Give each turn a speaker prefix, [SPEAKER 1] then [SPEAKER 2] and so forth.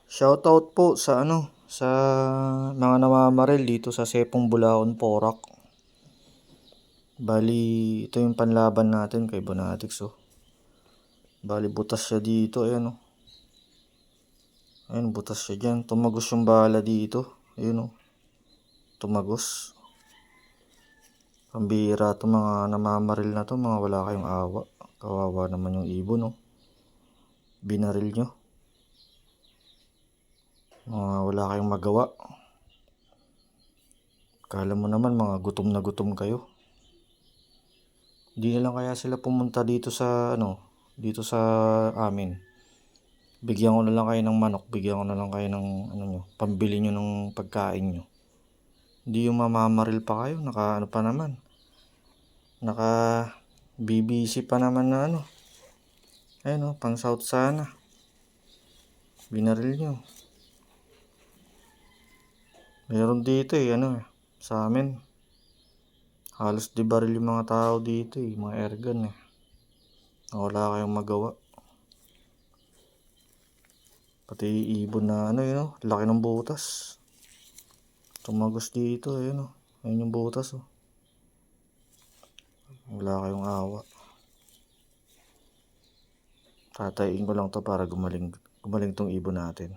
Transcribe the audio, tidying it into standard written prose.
[SPEAKER 1] Shoutout po sa sa mga namamaril dito sa Sepong Bulaon, Porac. Bali, ito yung panlaban natin kay Bonatix, oh. Bali, butas siya dito, ayan, oh. Ayan, butas siya dyan. Tumagos yung bala dito. Ayun, oh. Tumagos. Pambira to, mga namamaril na to, mga wala kayong awa. Kawawa naman yung ibon, oh. Binaril nyo. Mga wala kayong magawa. Kala mo naman mga gutom na gutom kayo. Hindi na lang kaya sila pumunta dito sa dito sa amin. Bigyan ko na lang kayo ng manok, bigyan ko na lang kayo ng nyo, pambili nyo ng pagkain nyo. Hindi yung mamamaril pa kayo, naka pa naman. Naka BBC pa naman na Ayun, pang South sana. Binaril nyo. Meron dito sa amin. Halos di baril yung mga tao dito mga airgun Wala kayong magawa. Pati ibon na laki ng butas. Tumagos dito, ayun yung butas, oh. Wala kayong awa. Tatayin ko lang to para gumaling tong ibon natin.